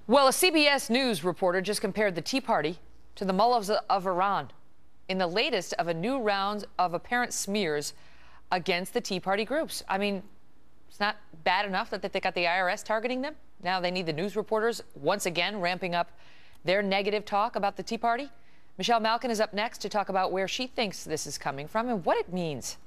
Well, a CBS News reporter just compared the Tea Party to the Mullahs of Iran in the latest of a new round of apparent smears against the Tea Party groups. I mean, it's not bad enough that they got the IRS targeting them. Now they need the news reporters once again ramping up their negative talk about the Tea Party. Michelle Malkin is up next to talk about where she thinks this is coming from and what it means.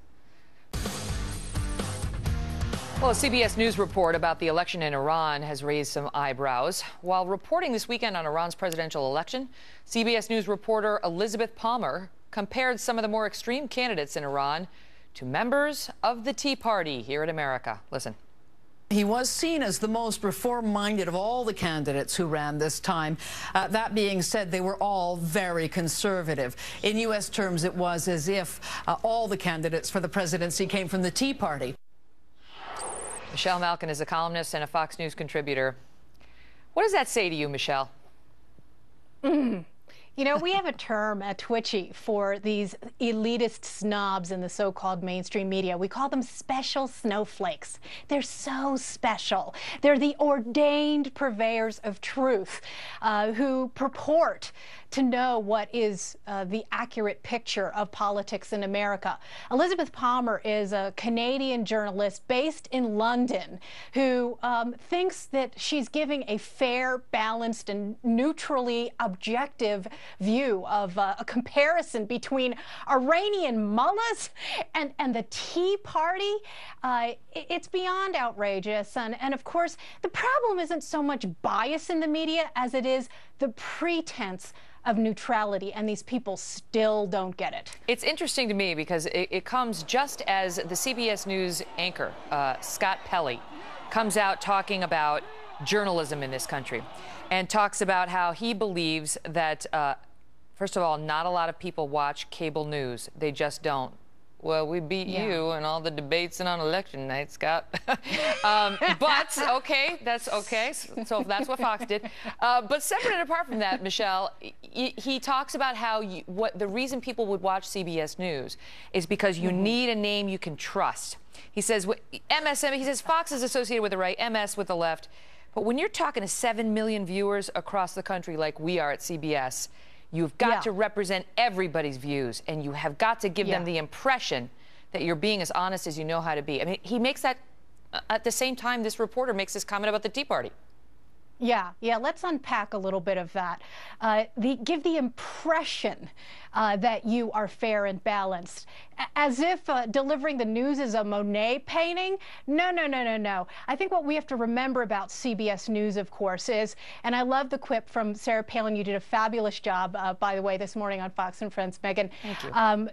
Well, a CBS News report about the election in Iran has raised some eyebrows. While reporting this weekend on Iran's presidential election, CBS News reporter Elizabeth Palmer compared some of the more extreme candidates in Iran to members of the Tea Party here in America. Listen. He was seen as the most reform-minded of all the candidates who ran this time. That being said, they were all very conservative. In U.S. terms, it was as if all the candidates for the presidency came from the Tea Party. Michelle Malkin is a columnist and a Fox News contributor. What does that say to you, Michelle? You know, we have a term at Twitchy for these elitist snobs in the so-called mainstream media. We call them special snowflakes. They're so special. They're the ordained purveyors of truth who purport to know what is the accurate picture of politics in America. Elizabeth Palmer is a Canadian journalist based in London who thinks that she's giving a fair, balanced, and neutrally objective view of a comparison between Iranian mullahs and the Tea Party. It's beyond outrageous. And of course, the problem isn't so much bias in the media as it is the pretense of neutrality, and these people still don't get it. It's interesting to me because it comes just as the CBS News anchor, Scott Pelley, comes out talking about journalism in this country and talks about how he believes that, first of all, not a lot of people watch cable news. They just don't. Well, we beat you in all the debates and on election night, Scott. But, okay, that's okay. So that's what Fox did. But separate and apart from that, Michelle, he talks about how the reason people would watch CBS News is because you need a name you can trust. He says, MSM, he says Fox is associated with the right, MS with the left. But when you're talking to 7 million viewers across the country like we are at CBS, you've got to represent everybody's views, and you have got to give them the impression that you're being as honest as you know how to be. I mean, he makes that at the same time this reporter makes this comment about the Tea Party. Yeah, let's unpack a little bit of that. Give the impression that you are fair and balanced, as if delivering the news is a Monet painting. No. I think what we have to remember about CBS News, of course, is, and I love the quip from Sarah Palin. You did a fabulous job, by the way, this morning on Fox and Friends, Megyn. Thank you.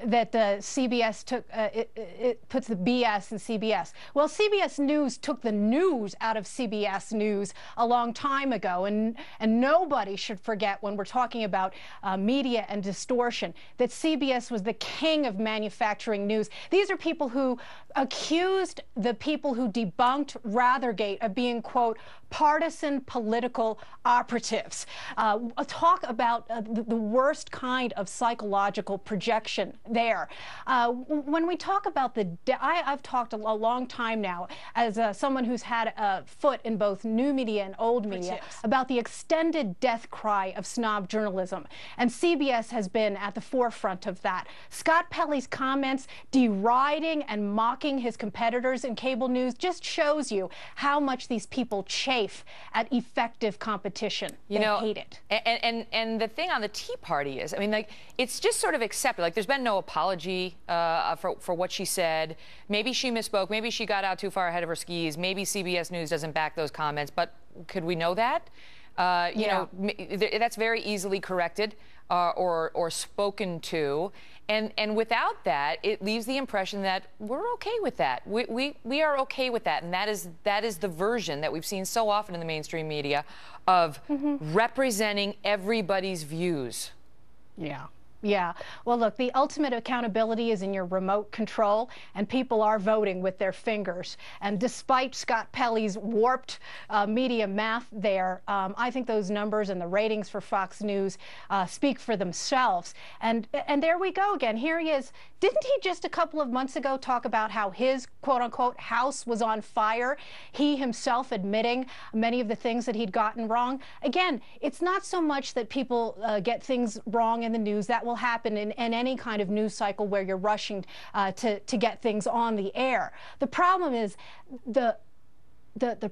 That the CBS took, it puts the BS in CBS. Well, CBS News took the news out of CBS News a long time ago, and nobody should forget when we're talking about media and distortion that CBS was the king of manufacturing news. These are people who accused the people who debunked Rathergate of being, quote, partisan political operatives. Talk about the worst kind of psychological projection there. When we talk about I've talked a long time now as someone who's had a foot in both new media and old media about the extended death cry of snob journalism, and CBS has been at the forefront of that. Scott Pelley's comments deriding and mocking his competitors in cable news just shows you how much these people chafe at effective competition. They hate it. And the thing on the Tea Party is, I mean, like, it's just sort of accepted. Like, there's been no apology for what she said. Maybe she misspoke. Maybe she got out too far ahead of her skis. Maybe CBS News doesn't back those comments. But could we know that? You know, that's very easily corrected or spoken to. And without that, it leaves the impression that we're okay with that. We are okay with that. And that is the version that we've seen so often in the mainstream media of representing everybody's views. Yeah. Yeah. Well, look, the ultimate accountability is in your remote control, and people are voting with their fingers. And despite Scott Pelley's warped media math there, I think those numbers and the ratings for Fox News speak for themselves. And there we go again. Here he is. Didn't he just a couple of months ago talk about how his quote-unquote house was on fire? He himself admitting many of the things that he'd gotten wrong. Again, it's not so much that people get things wrong in the news. That will happen in any kind of news cycle where you're rushing to get things on the air. The problem is the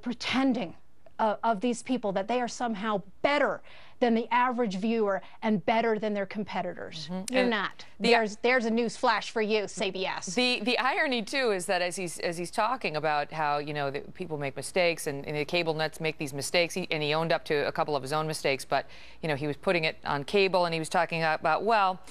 pretending of these people that they are somehow better than the average viewer and better than their competitors. You're not. There's a news flash for you, CBS. The irony too is that as he's talking about how people make mistakes and the cable nets make these mistakes, and he owned up to a couple of his own mistakes, but he was putting it on cable, and he was talking about, well,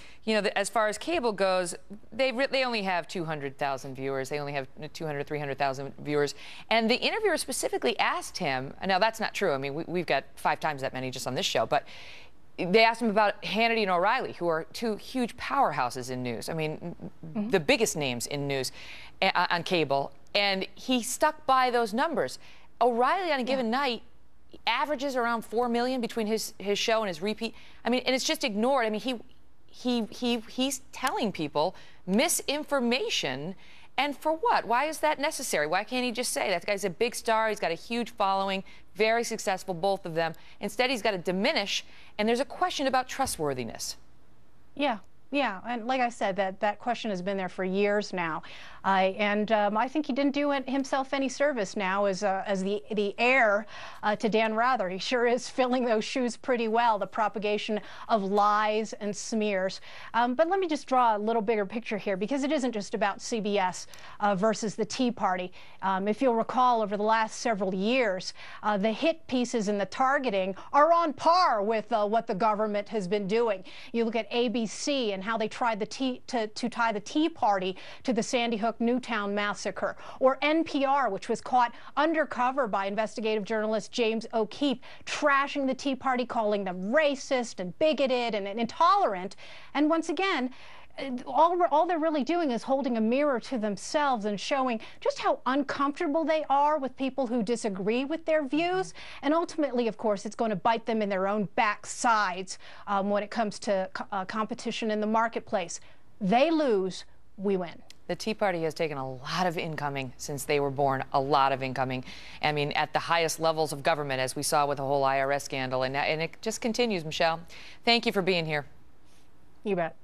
as far as cable goes, they only have 200,000 viewers. They only have 200, 300,000 viewers. And the interviewer specifically asked him, now that's not true. I mean, we've got 5 times that many just on this show, but they asked him about Hannity and O'Reilly, who are 2 huge powerhouses in news. I mean, the biggest names in news on cable. And he stuck by those numbers. O'Reilly on a given night averages around 4 million between his show and his repeat. I mean, and it's just ignored. I mean, he's telling people misinformation. And for what? Why is that necessary? Why can't he just say that guy's a big star, he's got a huge following, very successful, both of them. Instead, he's got to diminish, and there's a question about trustworthiness. Yeah. Yeah, and like I said, that question has been there for years now, and I think he didn't do himself any service now as the heir to Dan Rather. He sure is filling those shoes pretty well, the propagation of lies and smears. But let me just draw a little bigger picture here, because it isn't just about CBS versus the Tea Party. If you'll recall, over the last several years, the hit pieces and the targeting are on par with what the government has been doing. You look at ABC and how they tried to tie the Tea Party to the Sandy Hook Newtown massacre, or NPR, which was caught undercover by investigative journalist James O'Keefe, trashing the Tea Party, calling them racist and bigoted and intolerant. And once again, all they're really doing is holding a mirror to themselves and showing just how uncomfortable they are with people who disagree with their views. And ultimately, of course, it's going to bite them in their own backsides when it comes to competition in the marketplace. They lose, we win. The Tea Party has taken a lot of incoming since they were born, a lot of incoming. I mean, at the highest levels of government, as we saw with the whole IRS scandal. And it just continues, Michelle. Thank you for being here. You bet.